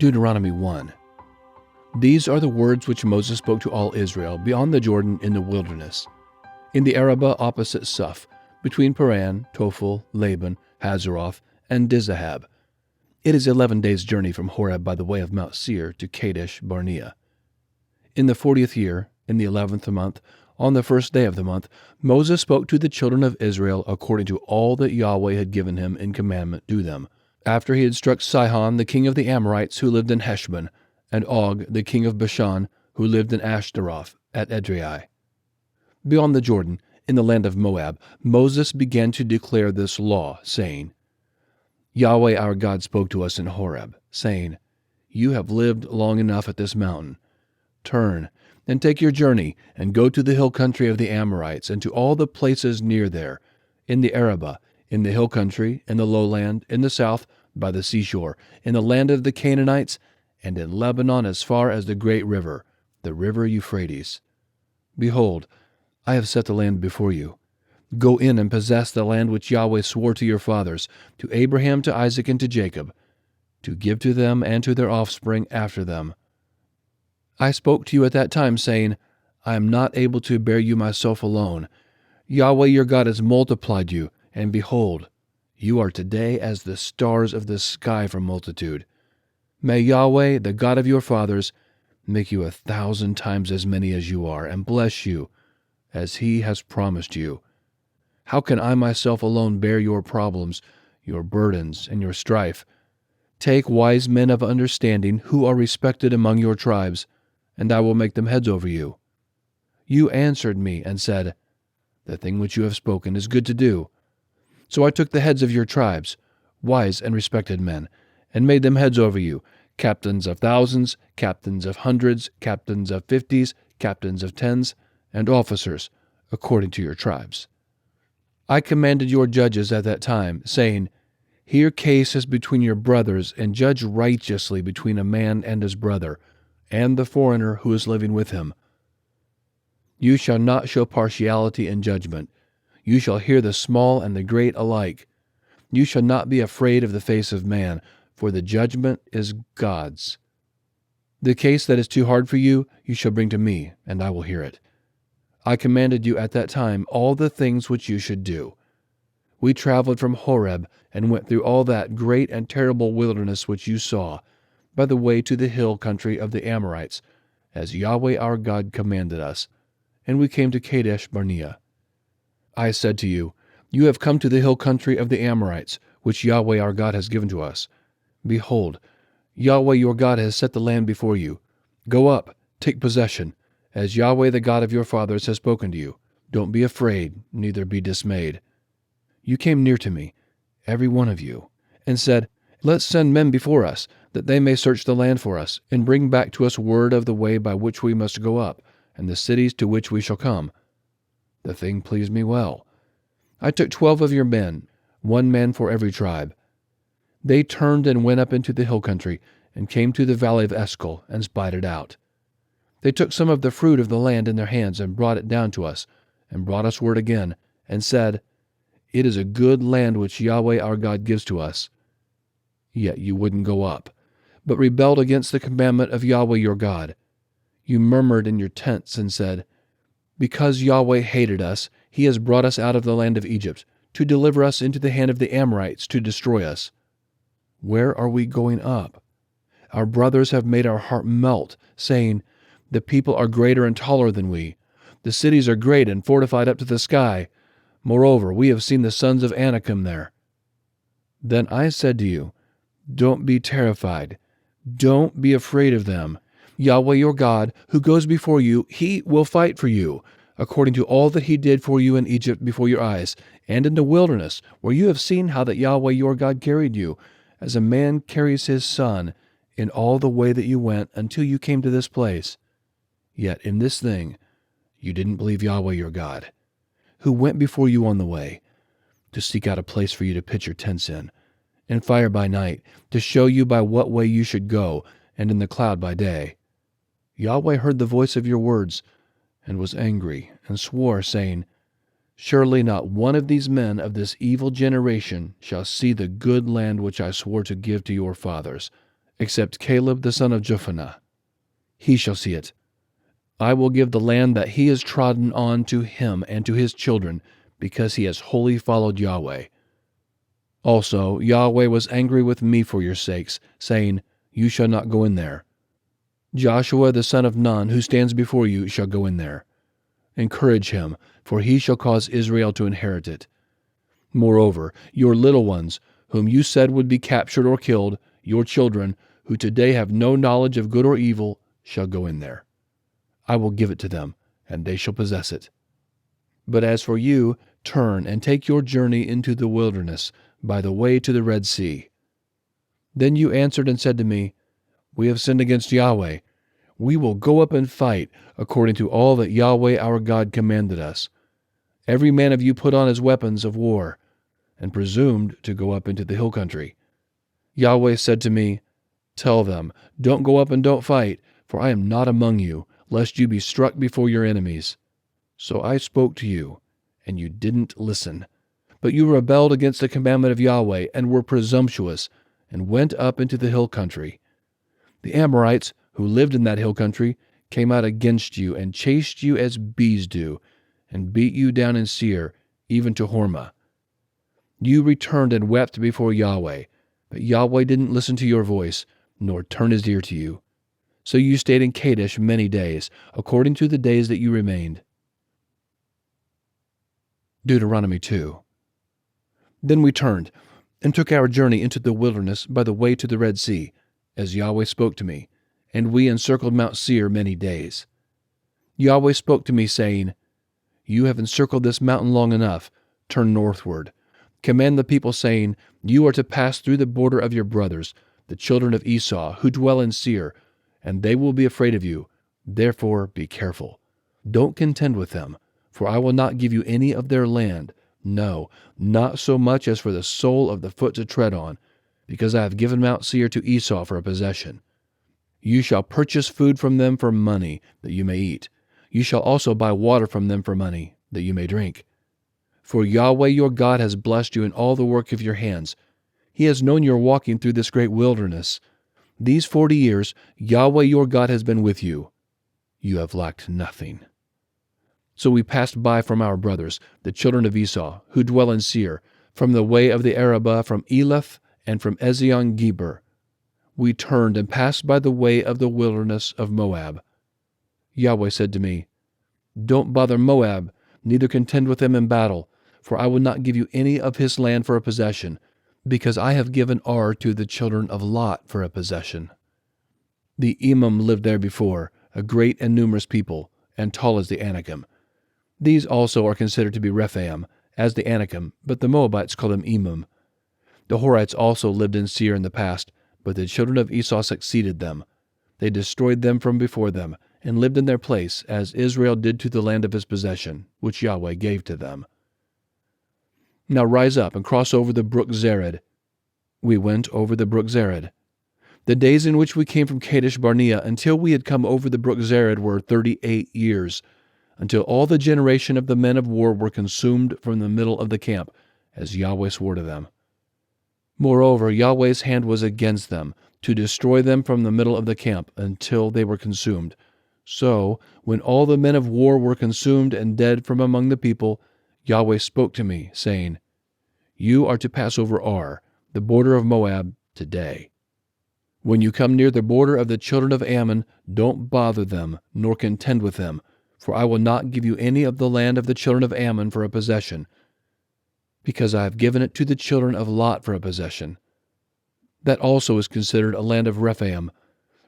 Deuteronomy 1. These are the words which Moses spoke to all Israel beyond the Jordan in the wilderness, in the Arabah opposite Suph, between Paran, Tophel, Laban, Hazeroth, and Dizahab. It is 11 days' journey from Horeb by the way of Mount Seir to Kadesh Barnea. In the 40th year, in the 11th month, on the first day of the month, Moses spoke to the children of Israel according to all that Yahweh had given him in commandment to them, after he had struck Sihon the king of the Amorites who lived in Heshbon, and Og the king of Bashan who lived in Ashtaroth at Edrei. Beyond the Jordan, in the land of Moab, Moses began to declare this law, saying, Yahweh our God spoke to us in Horeb, saying, You have lived long enough at this mountain. Turn, and take your journey, and go to the hill country of the Amorites, and to all the places near there, in the Arabah, in the hill country, in the lowland, in the south, by the seashore, in the land of the Canaanites, and in Lebanon as far as the great river, the river Euphrates. Behold, I have set the land before you. Go in and possess the land which Yahweh swore to your fathers, to Abraham, to Isaac, and to Jacob, to give to them and to their offspring after them. I spoke to you at that time, saying, I am not able to bear you myself alone. Yahweh your God has multiplied you, and behold, you are today as the stars of the sky for multitude. May Yahweh, the God of your fathers, make you 1,000 times as many as you are, and bless you, as he has promised you. How can I myself alone bear your problems, your burdens, and your strife? Take wise men of understanding who are respected among your tribes, and I will make them heads over you. You answered me and said, The thing which you have spoken is good to do. So I took the heads of your tribes, wise and respected men, and made them heads over you, captains of thousands, captains of hundreds, captains of 50s, captains of 10s, and officers, according to your tribes. I commanded your judges at that time, saying, Hear cases between your brothers, and judge righteously between a man and his brother, and the foreigner who is living with him. You shall not show partiality in judgment. You shall hear the small and the great alike. You shall not be afraid of the face of man, for the judgment is God's. The case that is too hard for you, you shall bring to me, and I will hear it. I commanded you at that time all the things which you should do. We traveled from Horeb and went through all that great and terrible wilderness which you saw, by the way to the hill country of the Amorites, as Yahweh our God commanded us, and we came to Kadesh Barnea. I said to you, You have come to the hill country of the Amorites, which Yahweh our God has given to us. Behold, Yahweh your God has set the land before you. Go up, take possession, as Yahweh the God of your fathers has spoken to you. Don't be afraid, neither be dismayed. You came near to me, every one of you, and said, Let's send men before us, that they may search the land for us, and bring back to us word of the way by which we must go up, and the cities to which we shall come. The thing pleased me well. I took 12 of your men, 1 man for every tribe. They turned and went up into the hill country, and came to the valley of Eshcol, and spied it out. They took some of the fruit of the land in their hands, and brought it down to us, and brought us word again, and said, It is a good land which Yahweh our God gives to us. Yet you wouldn't go up, but rebelled against the commandment of Yahweh your God. You murmured in your tents and said, Because Yahweh hated us, he has brought us out of the land of Egypt, to deliver us into the hand of the Amorites to destroy us. Where are we going up? Our brothers have made our heart melt, saying, The people are greater and taller than we. The cities are great and fortified up to the sky. Moreover, we have seen the sons of Anakim there. Then I said to you, Don't be terrified. Don't be afraid of them. Yahweh your God, who goes before you, he will fight for you, according to all that he did for you in Egypt before your eyes, and in the wilderness, where you have seen how that Yahweh your God carried you, as a man carries his son, in all the way that you went until you came to this place. Yet in this thing you didn't believe Yahweh your God, who went before you on the way, to seek out a place for you to pitch your tents in, and fire by night, to show you by what way you should go, and in the cloud by day. Yahweh heard the voice of your words, and was angry, and swore, saying, Surely not one of these men of this evil generation shall see the good land which I swore to give to your fathers, except Caleb the son of Jephunneh. He shall see it. I will give the land that he has trodden on to him and to his children, because he has wholly followed Yahweh. Also Yahweh was angry with me for your sakes, saying, You shall not go in there. Joshua the son of Nun, who stands before you, shall go in there. Encourage him, for he shall cause Israel to inherit it. Moreover, your little ones, whom you said would be captured or killed, your children, who today have no knowledge of good or evil, shall go in there. I will give it to them, and they shall possess it. But as for you, turn and take your journey into the wilderness, by the way to the Red Sea. Then you answered and said to me, We have sinned against Yahweh. We will go up and fight, according to all that Yahweh our God commanded us. Every man of you put on his weapons of war, and presumed to go up into the hill country. Yahweh said to me, Tell them, Don't go up and don't fight, for I am not among you, lest you be struck before your enemies. So I spoke to you, and you didn't listen. But you rebelled against the commandment of Yahweh, and were presumptuous, and went up into the hill country. The Amorites, who lived in that hill country, came out against you, and chased you as bees do, and beat you down in Seir, even to Hormah. You returned and wept before Yahweh, but Yahweh didn't listen to your voice, nor turn his ear to you. So you stayed in Kadesh many days, according to the days that you remained. Deuteronomy 2. Then we turned, and took our journey into the wilderness by the way to the Red Sea, as Yahweh spoke to me, and we encircled Mount Seir many days. Yahweh spoke to me, saying, You have encircled this mountain long enough. Turn northward. Command the people, saying, You are to pass through the border of your brothers, the children of Esau, who dwell in Seir, and they will be afraid of you. Therefore be careful. Don't contend with them, for I will not give you any of their land, no, not so much as for the sole of the foot to tread on, because I have given Mount Seir to Esau for a possession. You shall purchase food from them for money, that you may eat. You shall also buy water from them for money, that you may drink. For Yahweh your God has blessed you in all the work of your hands. He has known your walking through this great wilderness. These 40 years Yahweh your God has been with you. You have lacked nothing. So we passed by from our brothers, the children of Esau, who dwell in Seir, from the way of the Arabah, from Elath, and from Ezion-Geber. We turned and passed by the way of the wilderness of Moab. Yahweh said to me, Don't bother Moab, neither contend with them in battle, for I will not give you any of his land for a possession, because I have given Ar to the children of Lot for a possession. The Emim lived there before, a great and numerous people, and tall as the Anakim. These also are considered to be Rephaim, as the Anakim, but the Moabites call them Emim. The Horites also lived in Seir in the past, but the children of Esau succeeded them. They destroyed them from before them, and lived in their place, as Israel did to the land of his possession, which Yahweh gave to them. Now rise up and cross over the brook Zered. We went over the brook Zered. The days in which we came from Kadesh Barnea until we had come over the brook Zered were 38 years, until all the generation of the men of war were consumed from the middle of the camp, as Yahweh swore to them. Moreover, Yahweh's hand was against them, to destroy them from the middle of the camp until they were consumed. So, when all the men of war were consumed and dead from among the people, Yahweh spoke to me, saying, You are to pass over Ar, the border of Moab, today. When you come near the border of the children of Ammon, don't bother them, nor contend with them, for I will not give you any of the land of the children of Ammon for a possession, because I have given it to the children of Lot for a possession. That also is considered a land of Rephaim.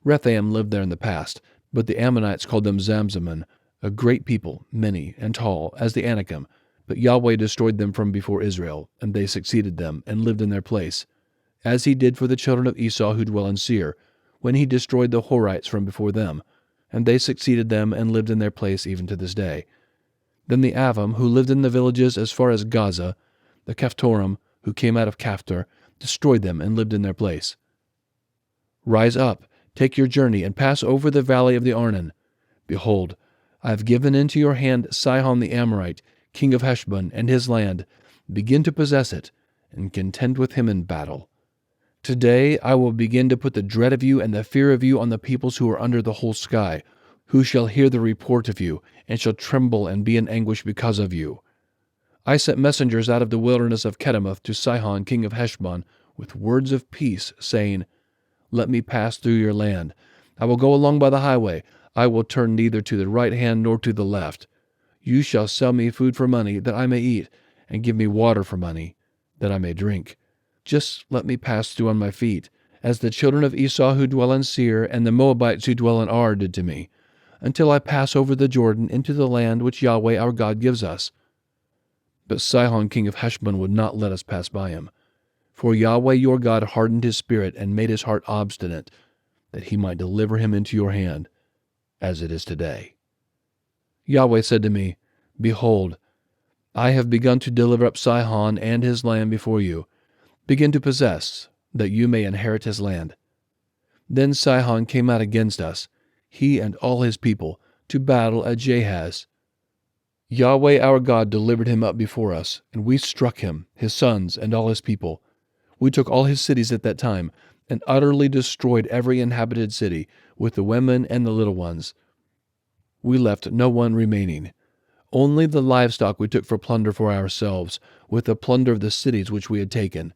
Rephaim lived there in the past, but the Ammonites called them Zamzaman, a great people, many and tall, as the Anakim. But Yahweh destroyed them from before Israel, and they succeeded them, and lived in their place, as he did for the children of Esau who dwell in Seir, when he destroyed the Horites from before them, and they succeeded them, and lived in their place even to this day. Then the Avim, who lived in the villages as far as Gaza, the Caphtorim, who came out of Caphtor, destroyed them, and lived in their place. Rise up, take your journey, and pass over the valley of the Arnon. Behold, I have given into your hand Sihon the Amorite, king of Heshbon, and his land. Begin to possess it, and contend with him in battle. Today I will begin to put the dread of you and the fear of you on the peoples who are under the whole sky, who shall hear the report of you, and shall tremble and be in anguish because of you. I sent messengers out of the wilderness of Kedemoth to Sihon king of Heshbon with words of peace, saying, Let me pass through your land. I will go along by the highway. I will turn neither to the right hand nor to the left. You shall sell me food for money, that I may eat, and give me water for money, that I may drink. Just let me pass through on my feet, as the children of Esau who dwell in Seir and the Moabites who dwell in Ar did to me, until I pass over the Jordan into the land which Yahweh our God gives us. But Sihon king of Heshbon would not let us pass by him. For Yahweh your God hardened his spirit and made his heart obstinate, that he might deliver him into your hand, as it is today. Yahweh said to me, Behold, I have begun to deliver up Sihon and his land before you. Begin to possess, that you may inherit his land. Then Sihon came out against us, he and all his people, to battle at Jahaz. Yahweh our God delivered him up before us, and we struck him, his sons, and all his people. We took all his cities at that time, and utterly destroyed every inhabited city, with the women and the little ones. We left no one remaining. Only the livestock we took for plunder for ourselves, with the plunder of the cities which we had taken.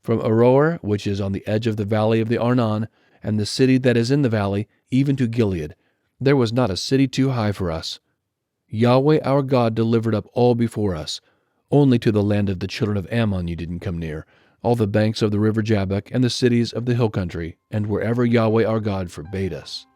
From Aroer, which is on the edge of the valley of the Arnon, and the city that is in the valley, even to Gilead, there was not a city too high for us. Yahweh our God delivered up all before us. Only to the land of the children of Ammon you didn't come near, all the banks of the river Jabbok, and the cities of the hill country, and wherever Yahweh our God forbade us.